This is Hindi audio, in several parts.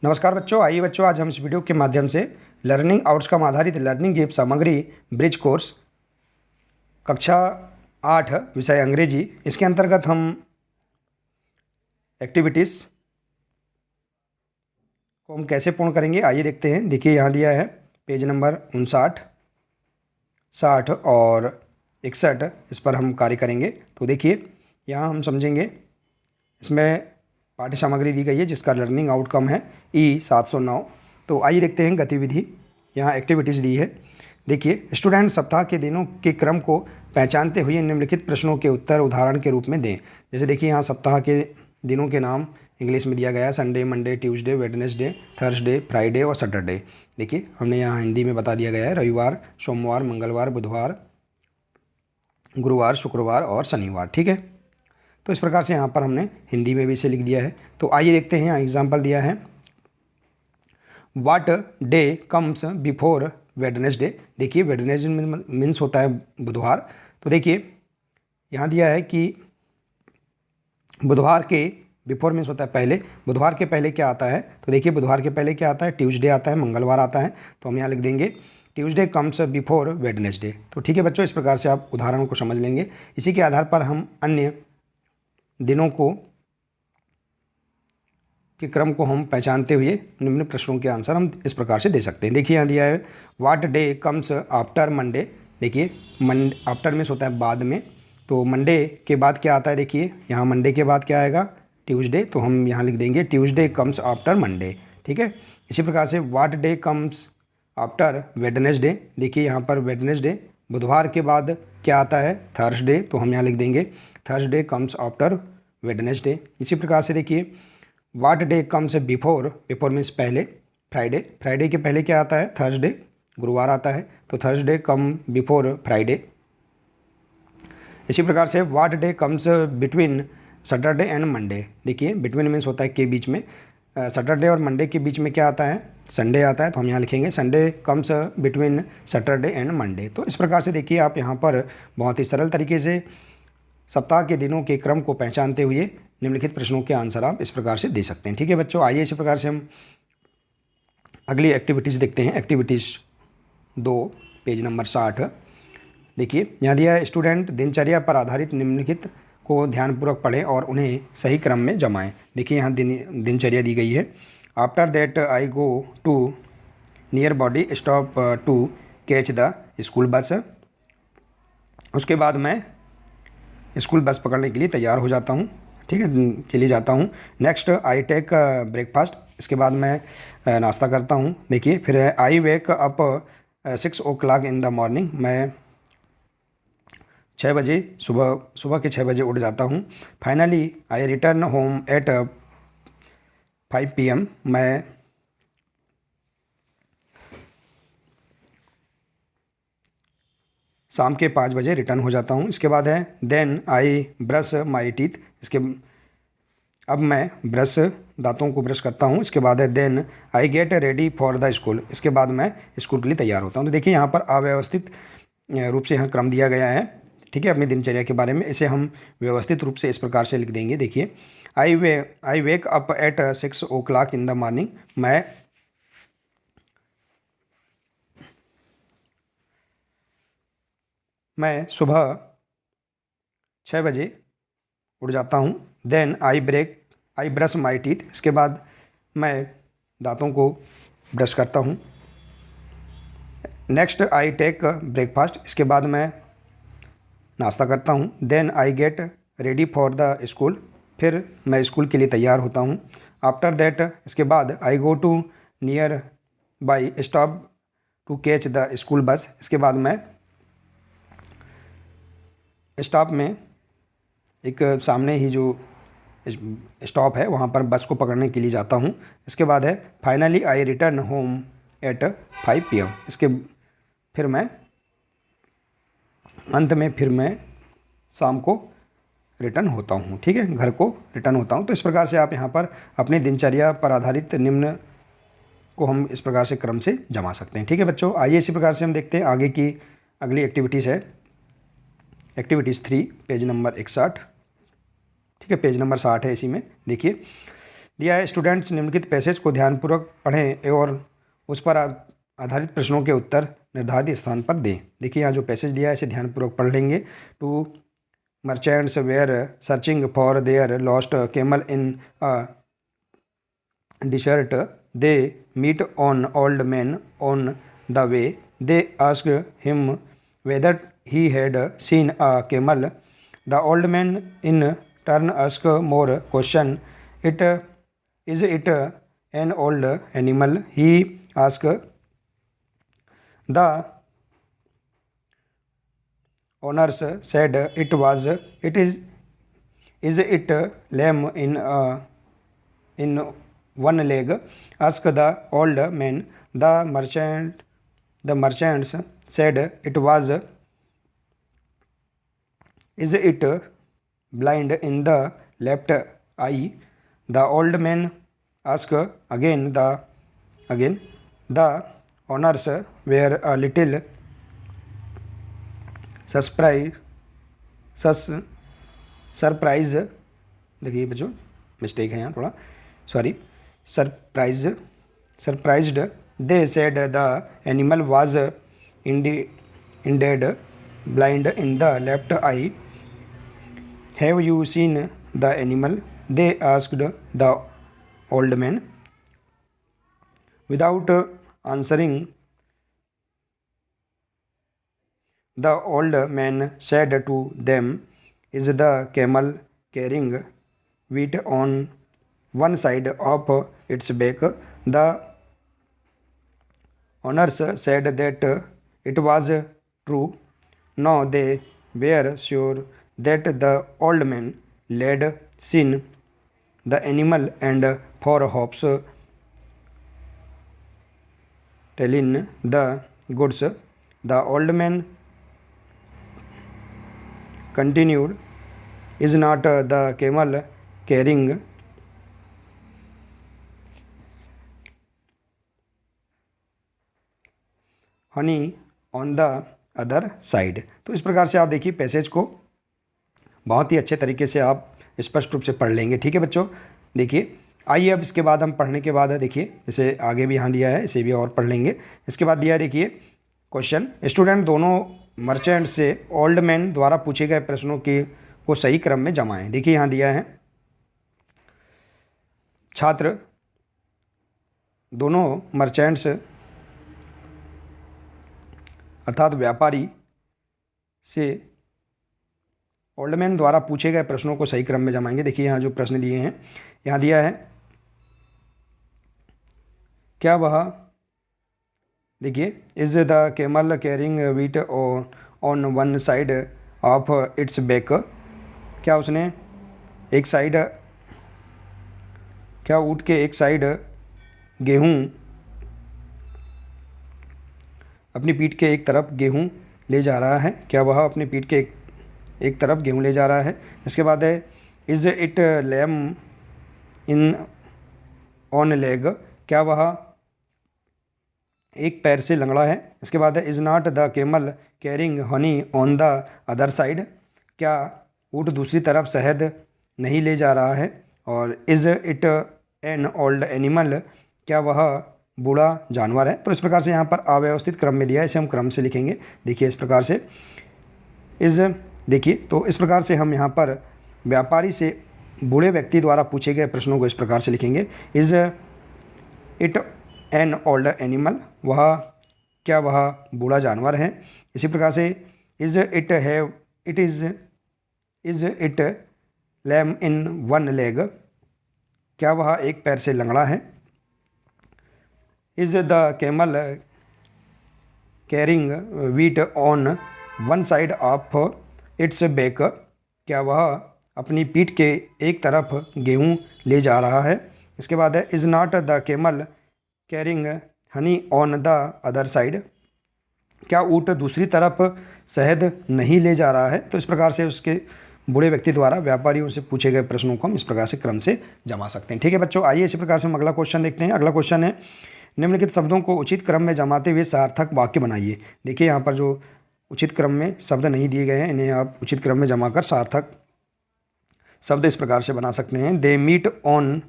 नमस्कार बच्चों, आइए बच्चों आज हम इस वीडियो के माध्यम से लर्निंग आउटकम आधारित लर्निंग गिफ्ट सामग्री ब्रिज कोर्स कक्षा 8 विषय अंग्रेजी, इसके अंतर्गत हम एक्टिविटीज़ को हम कैसे पूर्ण करेंगे आइए देखते हैं। देखिए यहाँ दिया है पेज नंबर 59, 60 और 61, इस पर हम कार्य करेंगे। तो देखिए यहाँ हम समझेंगे, इसमें पाठ्य सामग्री दी गई है जिसका लर्निंग आउटकम है E709। तो आइए देखते हैं गतिविधि। यहाँ एक्टिविटीज़ दी है। देखिए, स्टूडेंट सप्ताह के दिनों के क्रम को पहचानते हुए निम्नलिखित प्रश्नों के उत्तर उदाहरण के रूप में दें। जैसे देखिए यहाँ सप्ताह के दिनों के नाम इंग्लिश में दिया गया है, Sunday, Monday, Tuesday, Wednesday, Thursday, Friday और सैटरडे। देखिए हमने यहाँ हिंदी में बता दिया गया है, रविवार, सोमवार, मंगलवार, बुधवार, गुरुवार, शुक्रवार और शनिवार। ठीक है, तो इस प्रकार से यहाँ पर हमने हिंदी में भी इसे लिख दिया है। तो आइए देखते हैं, यहाँ एग्जाम्पल दिया है, what day comes before Wednesday. देखिए वेडनेसडे मीन्स होता है बुधवार। तो देखिए यहाँ दिया है कि बुधवार के बिफोर मीन्स होता है पहले, बुधवार के पहले क्या आता है। तो देखिए बुधवार के पहले क्या आता है, ट्यूसडे आता है, मंगलवार आता है। तो हम यहाँ लिख देंगे ट्यूसडे कम्स बिफोर वेडनेसडे। तो ठीक है बच्चों, इस प्रकार से आप उदाहरण को समझ लेंगे। इसी के आधार पर हम अन्य दिनों के क्रम को हम पहचानते हुए निम्न प्रश्नों के आंसर हम इस प्रकार से दे सकते हैं। देखिए यहाँ दिया है, what day comes after Monday. देखिए आफ्टर में होता है बाद में, तो मंडे के बाद क्या आता है। देखिए यहाँ मंडे के बाद क्या आएगा, ट्यूसडे। तो हम यहाँ लिख देंगे ट्यूसडे कम्स आफ्टर मंडे। ठीक है, इसी प्रकार से what day comes after Wednesday. देखिए यहाँ पर वेडनेसडे बुधवार के बाद क्या आता है, थर्सडे। तो हम यहाँ लिख देंगे थर्सडे कम्स आफ्टर वेडनेसडे। इसी प्रकार से देखिए what day comes before, before means पहले, फ्राइडे। फ्राइडे के पहले क्या आता है, थर्सडे, गुरुवार आता है। तो थर्सडे कम बिफोर फ्राइडे। इसी प्रकार से what day comes between Saturday and Monday. देखिए बिटवीन मीन्स होता है के बीच में, सैटरडे और मंडे के बीच में क्या आता है, संडे आता है। तो हम यहाँ लिखेंगे Sunday comes between Saturday and Monday. तो इस प्रकार से देखिए आप यहाँ पर बहुत ही सरल तरीके से सप्ताह के दिनों के क्रम को पहचानते हुए निम्नलिखित प्रश्नों के आंसर आप इस प्रकार से दे सकते हैं। ठीक है बच्चों, आइए इसी प्रकार से हम अगली एक्टिविटीज़ देखते हैं। Activities 2 page number 60। देखिए यहाँ दिया है, स्टूडेंट दिनचर्या पर आधारित निम्नलिखित को ध्यानपूर्वक पढ़ें और उन्हें सही क्रम में जमाएं। देखिए यहाँ दिनचर्या दी गई है। After that I go to nearby stop to catch the school bus. उसके बाद मैं स्कूल बस पकड़ने के लिए तैयार हो जाता हूँ, ठीक है, के लिए जाता हूँ। Next I take breakfast. इसके बाद मैं नाश्ता करता हूँ। देखिए फिर I wake up 6 o'clock in the morning. मैं 6 बजे सुबह के 6 बजे उठ जाता हूँ। Finally I return home at 5 PM। मैं शाम के 5 बजे रिटर्न हो जाता हूँ। इसके बाद है then I brush my teeth. अब मैं दांतों को ब्रश करता हूँ। इसके बाद है then I get ready for the school. इसके बाद मैं स्कूल के लिए तैयार होता हूँ। तो देखिए यहाँ पर अव्यवस्थित रूप से यहाँ क्रम दिया गया है, ठीक है, अपनी दिनचर्या के बारे में। इसे हम व्यवस्थित रूप से इस प्रकार से लिख देंगे। देखिए I wake up at 6 o'clock in the morning. मैं सुबह 6 बजे उठ जाता हूँ। Then I brush my teeth. इसके बाद मैं दांतों को ब्रश करता हूँ। Next I take breakfast. इसके बाद मैं नाश्ता करता हूँ। Then I get ready for the school. फिर मैं स्कूल के लिए तैयार होता हूँ। आफ्टर दैट, इसके बाद I go to nearby stop to catch the school bus. इसके बाद मैं स्टॉप में, एक सामने ही जो स्टॉप है वहाँ पर बस को पकड़ने के लिए जाता हूँ। इसके बाद है finally I return home at 5 PM। इसके फिर मैं अंत में शाम को रिटर्न होता हूँ, ठीक है, घर को रिटर्न होता हूँ। तो इस प्रकार से आप यहाँ पर अपनी दिनचर्या पर आधारित निम्न को हम इस प्रकार से क्रम से जमा सकते हैं। ठीक है बच्चों, आइए इसी प्रकार से हम देखते हैं आगे की अगली एक्टिविटीज़ है एक्टिविटीज़ 3 पेज नंबर 61। ठीक है, पेज नंबर 60 है इसी में। देखिए दिया है स्टूडेंट्स निम्नलिखित पैसेज को ध्यानपूर्वक पढ़ें और उस पर आधारित प्रश्नों के उत्तर निर्धारित स्थान पर दें। देखिए यहाँ जो पैसेज दिया है इसे ध्यानपूर्वक पढ़ लेंगे। Two merchants were searching for their lost camel in a desert. They meet an old man on the way. They ask him whether he had seen a camel. The old man in turn asks more question. Is it an old animal? He asks. The owners said it was. It is. Is it lame in one leg? Asked the old man. The merchants said it was. Is it blind in the left eye? The old man asked again. The owners were a little surprised. देखिए बच्चों मिस्टेक है यहाँ थोड़ा, sorry, surprised. They said the animal was indeed blind in the left eye. Have you seen the animal? They asked the old man. Without answering, the old man said to them, is the camel carrying wheat on one side of its back? The owners said that it was true. Now they were sure that the old man had seen the animal, and for hopes telling the goods, the old man continued, is not the camel carrying Honey on the other side? तो इस प्रकार से आप देखिए पैसेज को बहुत ही अच्छे तरीके से आप स्पष्ट रूप से पढ़ लेंगे। ठीक है बच्चों, देखिए आइए अब इसके बाद हम पढ़ने के बाद देखिए इसे आगे भी यहाँ दिया है, इसे भी और पढ़ लेंगे। इसके बाद दिया है देखिए क्वेश्चन, स्टूडेंट दोनों मर्चेंट से ओल्ड मैन द्वारा पूछे गए प्रश्नों को सही क्रम में जमाएं। देखिए यहाँ दिया है छात्र दोनों मर्चेंट्स अर्थात व्यापारी से ओल्ड मैन द्वारा पूछे गए प्रश्नों को सही क्रम में जमाएंगे। देखिए यहाँ जो प्रश्न दिए हैं, यहाँ दिया है क्या वह, देखिए is the camel carrying wheat on one side of its back? क्या उसने एक साइड, क्या ऊँट के एक साइड गेहूँ, अपनी पीठ के एक तरफ गेहूँ ले जा रहा है? क्या वह अपनी पीठ के एक तरफ गेहूँ ले जा रहा है? इसके बाद है is it lame in on leg? क्या वह एक पैर से लंगड़ा है? इसके बाद है is not the camel carrying Honey on the other side? क्या ऊँट दूसरी तरफ शहद नहीं ले जा रहा है? और is it an old animal? क्या वह बूढ़ा जानवर है? तो इस प्रकार से यहाँ पर अव्यवस्थित क्रम में दिया है, इसे हम क्रम से लिखेंगे। देखिए इस प्रकार से देखिए तो इस प्रकार से हम यहाँ पर व्यापारी से बूढ़े व्यक्ति द्वारा पूछे गए प्रश्नों को इस प्रकार से लिखेंगे। Is it an old animal? क्या वह बूढ़ा जानवर है? इसी प्रकार से is it lame in one leg? क्या वह एक पैर से लंगड़ा है? Is the camel carrying wheat on one side of its back? क्या वह अपनी पीठ के एक तरफ गेहूँ ले जा रहा है? इसके बाद है is not the camel carrying Honey on the other side? क्या ऊँट दूसरी तरफ शहद नहीं ले जा रहा है? तो इस प्रकार से उसके बूढ़े व्यक्ति द्वारा व्यापारियों से पूछे गए प्रश्नों को हम इस प्रकार से क्रम से जमा सकते हैं। ठीक है बच्चों, आइए इसी प्रकार से हम अगला क्वेश्चन देखते हैं। अगला क्वेश्चन है निम्नलिखित शब्दों को उचित क्रम में जमाते हुए सार्थक वाक्य बनाइए। देखिए यहाँ पर जो उचित क्रम में शब्द नहीं दिए गए हैं, इन्हें आप उचित क्रम में जमाकर सार्थक शब्द इस प्रकार से बना सकते हैं। They meet on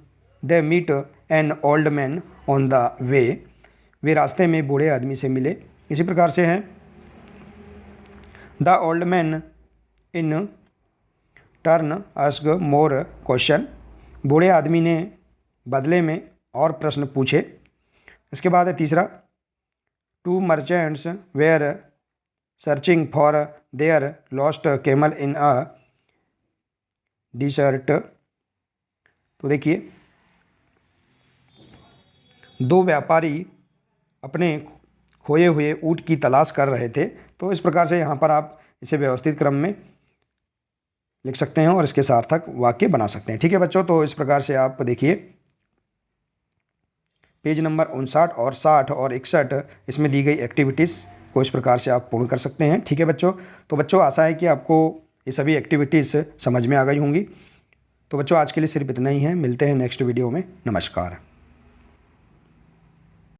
they meet an old man on the way, वे रास्ते में बूढ़े आदमी से मिले। इसी प्रकार से है the old man in turn ask more question, बूढ़े आदमी ने बदले में और प्रश्न पूछे। इसके बाद है तीसरा, two merchants were searching for their lost camel in a desert. तो देखिए, दो व्यापारी अपने खोए हुए ऊँट की तलाश कर रहे थे। तो इस प्रकार से यहाँ पर आप इसे व्यवस्थित क्रम में लिख सकते हैं और इसके सार्थक वाक्य बना सकते हैं। ठीक है बच्चों, तो इस प्रकार से आप देखिए पेज नंबर 59 और 60 और 61 इसमें दी गई एक्टिविटीज़ को इस प्रकार से आप पूर्ण कर सकते हैं। ठीक है बच्चों, तो बच्चों आशा है कि आपको ये सभी एक्टिविटीज़ समझ में आ गई होंगी। तो बच्चों आज के लिए सिर्फ इतना ही है, मिलते हैं नेक्स्ट वीडियो में। नमस्कार।